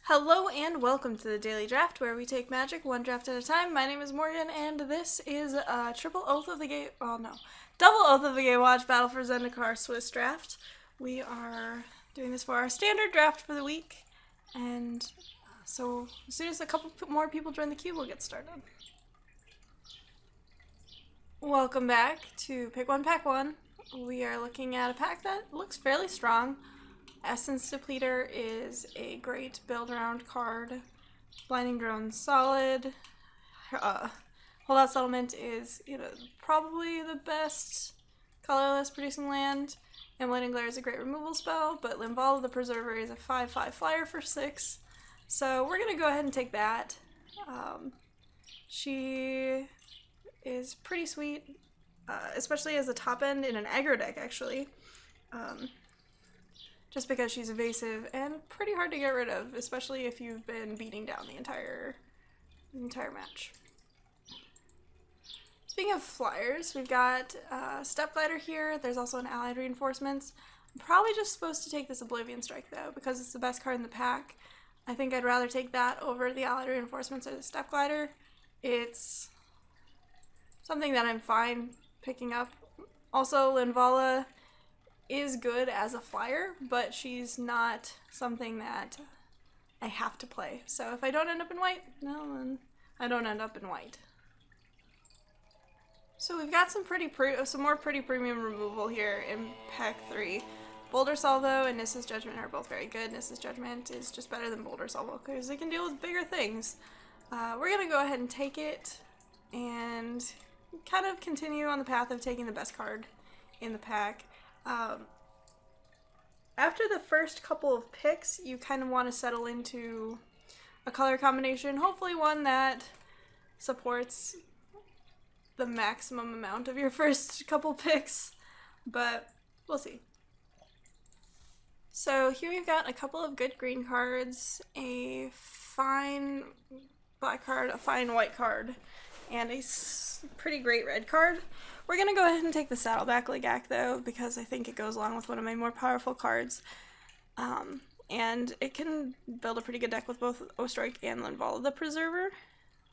Hello and welcome to the Daily Draft, where we take Magic one draft at a time. My name is Morgan, and this is a Double Oath of the Gatewatch Battle for Zendikar Swiss draft. We are doing this for our standard draft for the week, and so as soon as a couple more people join the queue, we'll get started. Welcome back to Pick One, Pack One. We are looking at a pack that looks fairly strong. Essence Depleter is a great build around card. Blinding Drone solid. Holdout Settlement is, probably the best colorless producing land. Immolating Glare is a great removal spell, but Linvala the Preserver is a 5/5 flyer for 6. So we're gonna go ahead and take that. She is pretty sweet, especially as a top end in an aggro deck, actually. Just because she's evasive and pretty hard to get rid of, especially if you've been beating down the entire match. Speaking of flyers, we've got Step Glider here. There's also an Allied Reinforcements. I'm probably just supposed to take this Oblivion Strike though, because it's the best card in the pack. I think I'd rather take that over the Allied Reinforcements or the Step Glider. It's something that I'm fine picking up. Also, Linvala is good as a flyer, but she's not something that I have to play. So if I don't end up in white, then I don't end up in white. So we've got some more pretty premium removal here in pack 3. Boulder Salvo and Nissa's Judgment are both very good. Nissa's Judgment is just better than Boulder Salvo because they can deal with bigger things. We're gonna go ahead and take it and kind of continue on the path of taking the best card in the pack. After the first couple of picks, you kind of want to settle into a color combination, hopefully one that supports the maximum amount of your first couple picks, but we'll see. So here we've got a couple of good green cards, a fine black card, a fine white card, and a pretty great red card. We're going to go ahead and take the Saddleback Legak though, because I think it goes along with one of my more powerful cards. And it can build a pretty good deck with both Ostrike and Linvala the Preserver.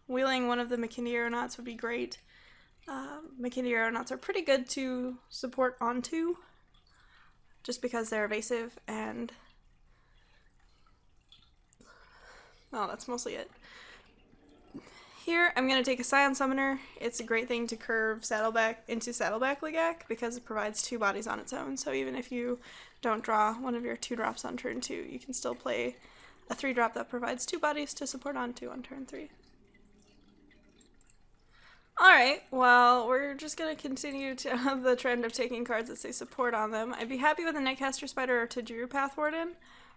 Wheeling one of the McKinley Aeronauts would be great. McKinley Aeronauts are pretty good to support onto, just because they're evasive and... oh, that's mostly it. Here, I'm going to take a Scion Summoner. It's a great thing to curve Saddleback into Saddleback Legak because it provides 2 bodies on its own. So even if you don't draw one of your 2-drops on turn 2, you can still play a 3-drop that provides 2 bodies to support onto on turn 3. Alright, well, we're just going to continue to have the trend of taking cards that say support on them. I'd be happy with a Netcaster Spider or Tajuru Pathwarden,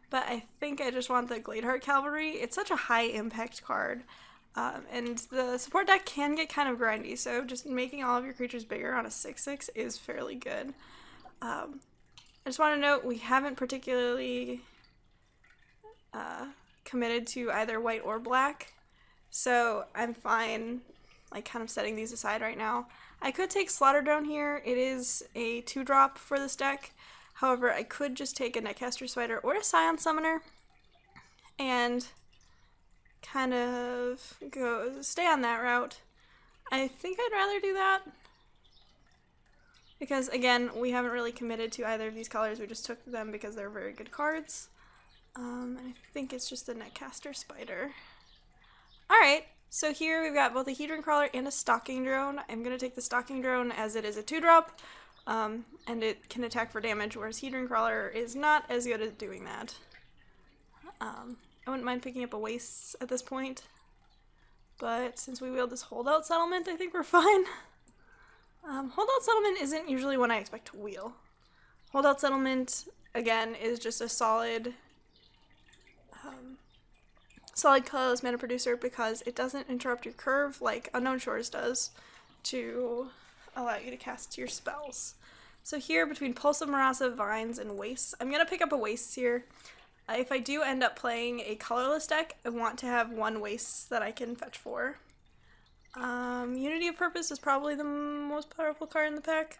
but I think I just want the Gladeheart Cavalry. It's such a high impact card. And the support deck can get kind of grindy, so just making all of your creatures bigger on a 6/6 is fairly good. I just want to note we haven't particularly committed to either white or black, so I'm fine kind of setting these aside right now. I could take Slaughter Drone here. It is a 2-drop for this deck. However, I could just take a Netcaster Spider or a Scion Summoner and kind of stay on that route. I think I'd rather do that because, again, we haven't really committed to either of these colors. We just took them because they're very good cards. And I think it's just a Netcaster Spider. Alright, so here we've got both a Hedron Crawler and a Stalking Drone. I'm going to take the Stalking Drone as it is a 2-drop, and it can attack for damage, whereas Hedron Crawler is not as good at doing that. I wouldn't mind picking up a Waste at this point, but since we wield this Holdout Settlement, I think we're fine. Holdout Settlement isn't usually one I expect to wheel. Holdout Settlement, again, is just a solid colorless mana producer because it doesn't interrupt your curve like Unknown Shores does to allow you to cast your spells. So here, between Pulse of Marasa, Vines, and Wastes, I'm going to pick up a Wastes here. If I do end up playing a colorless deck, I want to have 1 Waste that I can fetch for. Unity of Purpose is probably the most powerful card in the pack.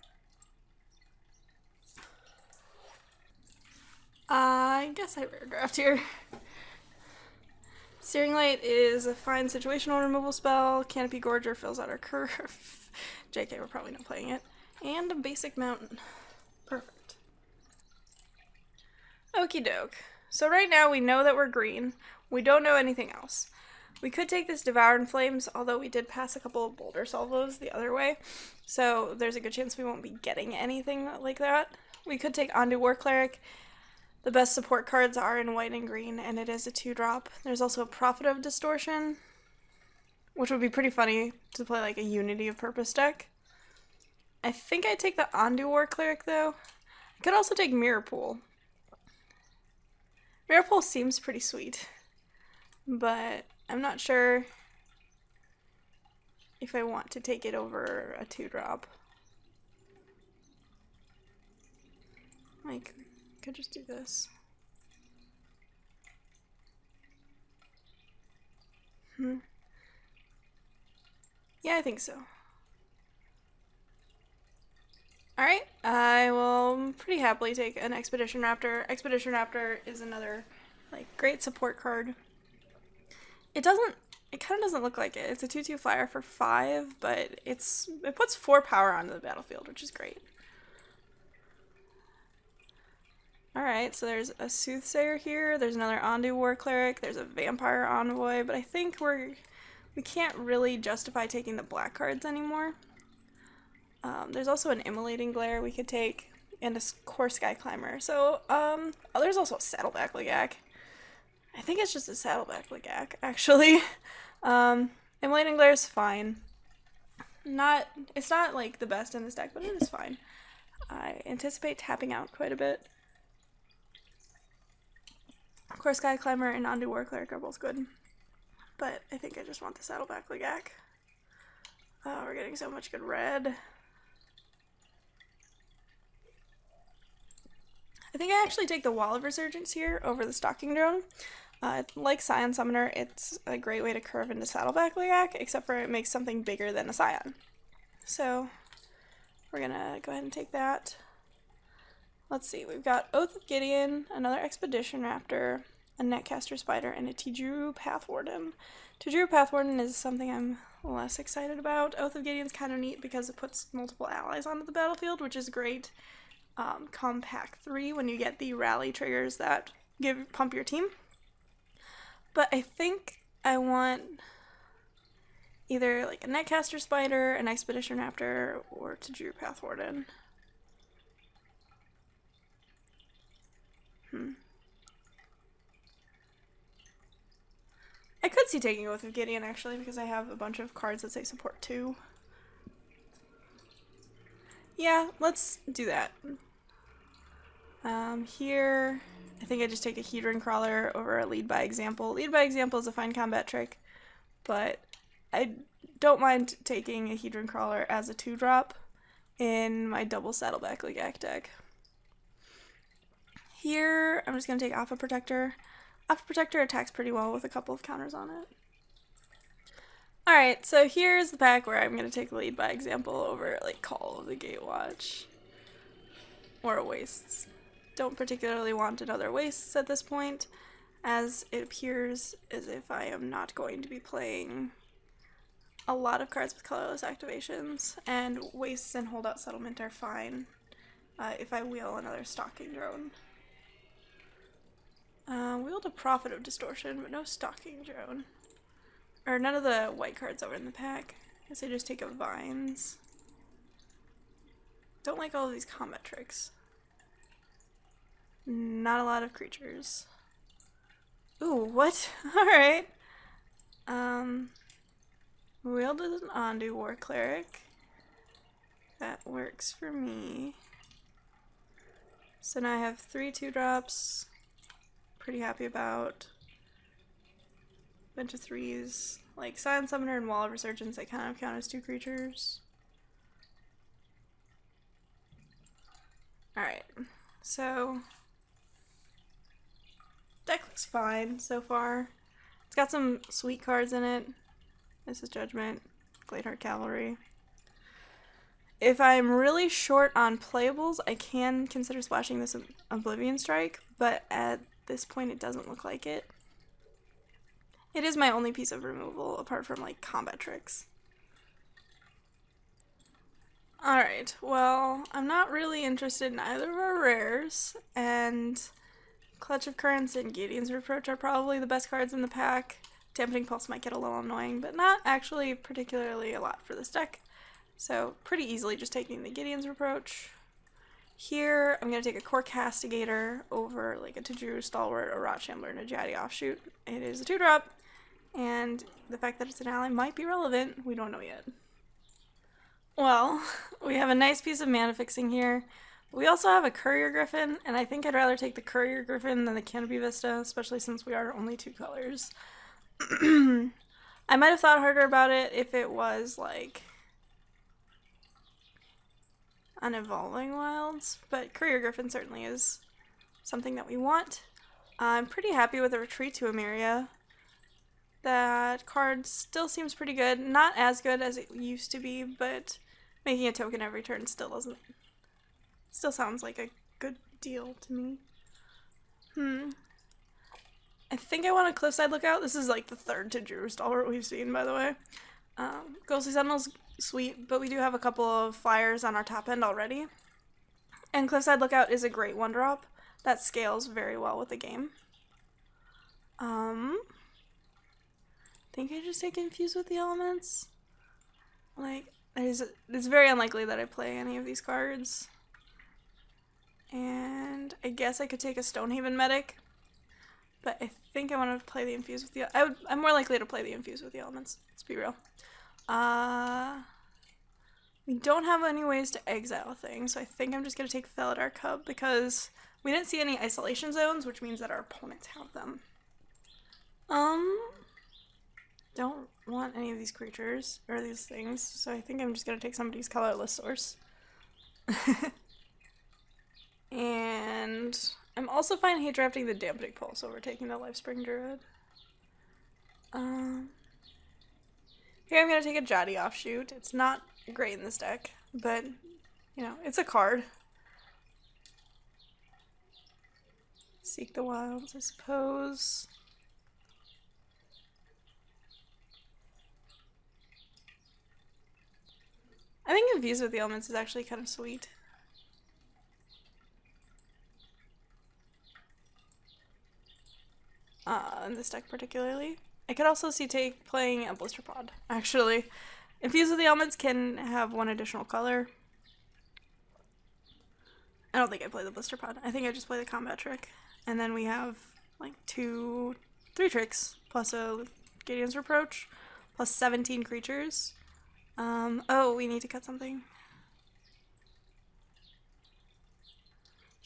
I guess I rare draft here. Steering Light is a fine situational removal spell. Canopy Gorger fills out our curve. JK, we're probably not playing it. And a basic mountain. Perfect. Okie doke. So right now we know that we're green. We don't know anything else. We could take this Devour in Flames, although we did pass a couple of Boulder Salvos the other way. So there's a good chance we won't be getting anything like that. We could take Ondu War Cleric. The best support cards are in white and green, and it is a 2-drop. There's also a Prophet of Distortion, which would be pretty funny to play like a Unity of Purpose deck. I think I'd take the Ondu War Cleric, though. I could also take Mirror Pool. Mirror Pool seems pretty sweet, but I'm not sure if I want to take it over a 2-drop. Like, I could just do this. Yeah, I think so. Alright, I will pretty happily take an Expedition Raptor. Expedition Raptor is another, like, great support card. It kind of doesn't look like it. It's a 2/2 flyer for 5, but it puts 4 power onto the battlefield, which is great. Alright, so there's a Soothsayer here, there's another Ondu War Cleric, there's a Vampire Envoy, but I think we can't really justify taking the black cards anymore. There's also an Immolating Glare we could take, and a Core Sky Climber. So, oh, there's also a Saddleback Legak. I think it's just a Saddleback Legak, actually. Immolating Glare is fine. It's not like the best in this deck, but it is fine. I anticipate tapping out quite a bit. Of course, Sky Climber and Ondu War Cleric are both good, but I think I just want the Saddleback Legak. Oh, we're getting so much good red. I think I actually take the Wall of Resurgence here over the Stalking Drone. Like Scion Summoner, it's a great way to curve into Saddleback Legak, except for it makes something bigger than a Scion. So, we're gonna go ahead and take that. Let's see, we've got Oath of Gideon, another Expedition Raptor, a Netcaster Spider, and a Tijuru Pathwarden. Tijuru Pathwarden is something I'm less excited about. Oath of Gideon's kind of neat because it puts multiple allies onto the battlefield, which is great. Compact 3 when you get the rally triggers that pump your team. But I think I want either like a Netcaster Spider, an Expedition Raptor, or Tijuru Pathwarden. I could see taking Oath of Gideon actually, because I have a bunch of cards that say support 2. Yeah, let's do that. Here, I think I just take a Hedron Crawler over a Lead by Example. Lead by Example is a fine combat trick, but I don't mind taking a Hedron Crawler as a 2-drop in my double Saddleback Legak deck. Here, I'm just going to take Alpha Protector. Alpha Protector attacks pretty well with a couple of counters on it. Alright, so here's the pack where I'm going to take Lead by Example over, like, Call of the Gatewatch. Or Wastes. Don't particularly want another Wastes at this point, as it appears as if I am not going to be playing a lot of cards with colorless activations, and Wastes and Holdout Settlement are fine if I wheel another Stalking Drone. Wheeled a Prophet of Distortion, but no Stalking Drone. Or none of the white cards over in the pack. I guess I just take a Vines. Don't like all of these combat tricks. Not a lot of creatures. Ooh, what? Alright. Wielded an Ondu War Cleric. That works for me. So now I have 3 2-drops. Pretty happy about. Bunch of 3s. Like Scion Summoner and Wall of Resurgence, they kind of count as 2 creatures. Alright. So deck looks fine so far. It's got some sweet cards in it. This is Judgment, Gladeheart Cavalry. If I'm really short on playables, I can consider splashing this Oblivion Strike, but at this point it doesn't look like it. It is my only piece of removal apart from like combat tricks. Alright, well, I'm not really interested in either of our rares, and Clutch of Currents and Gideon's Reproach are probably the best cards in the pack. Dampening Pulse might get a little annoying, but not actually particularly a lot for this deck. So pretty easily just taking the Gideon's Reproach. Here, I'm going to take a Core Castigator over like a Tajuru Stalwart, a Rot Shambler, and a Jaddy Offshoot. It is a 2-drop, and the fact that it's an ally might be relevant. We don't know yet. Well, we have a nice piece of mana fixing here. We also have a Courier Griffin, and I think I'd rather take the Courier Griffin than the Canopy Vista, especially since we are only 2 colors. I might have thought harder about it if it was like an Evolving Wilds, but Courier Griffin certainly is something that we want. I'm pretty happy with the Retreat to Emeria. That card still seems pretty good. Not as good as it used to be, but making a token every turn still sounds like a good deal to me. I think I want a Cliffside Lookout. This is like the 3rd Tajuru Stalwart we've seen, by the way. Ghostly Sentinel's sweet, but we do have a couple of flyers on our top end already. And Cliffside Lookout is a great 1-drop that scales very well with the game. I think I just take Infuse with the Elements. Like, it's very unlikely that I play any of these cards. And I guess I could take a Stonehaven Medic. But I think I want to play the Infuse with the... I'm more likely to play the Infuse with the Elements. Let's be real. We don't have any ways to exile things, so I think I'm just going to take Felidar Cub because we didn't see any isolation zones, which means that our opponents have them. Don't want any of these creatures, or these things, so I think I'm just going to take somebody's colorless source. And I'm also fine hate drafting the Dampening Pulse over taking the Lifespring Druid. Here I'm going to take a Jaddy Offshoot. It's not great in this deck, but, you know, it's a card. Seek the Wilds, I suppose. I think Infuse with the Elements is actually kind of sweet. In this deck particularly. I could also see playing a Blister Pod, actually. Infuse with the Elements can have 1 additional color. I don't think I play the Blister Pod. I think I just play the Combat Trick. And then we have like 3 tricks, plus a Gideon's Reproach, plus 17 creatures. Oh, we need to cut something.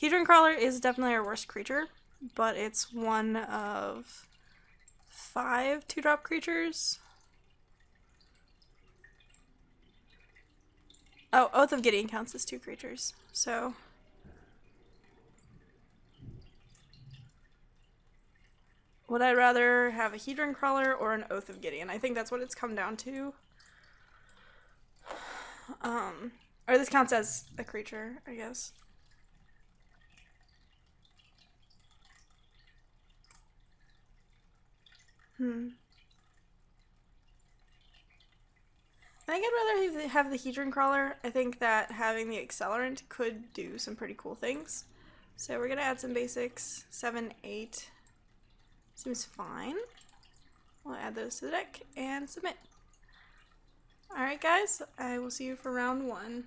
Hedron Crawler is definitely our worst creature, but it's one of 5 2-drop creatures. Oh, Oath of Gideon counts as 2 creatures, so... Would I rather have a Hedron Crawler or an Oath of Gideon? I think that's what it's come down to. Or this counts as a creature, I guess. I think I'd rather have the Hedron Crawler. I think that having the Accelerant could do some pretty cool things. So we're gonna add some basics. 7, 8. Seems fine. We'll add those to the deck and submit. Alright guys, I will see you for round 1.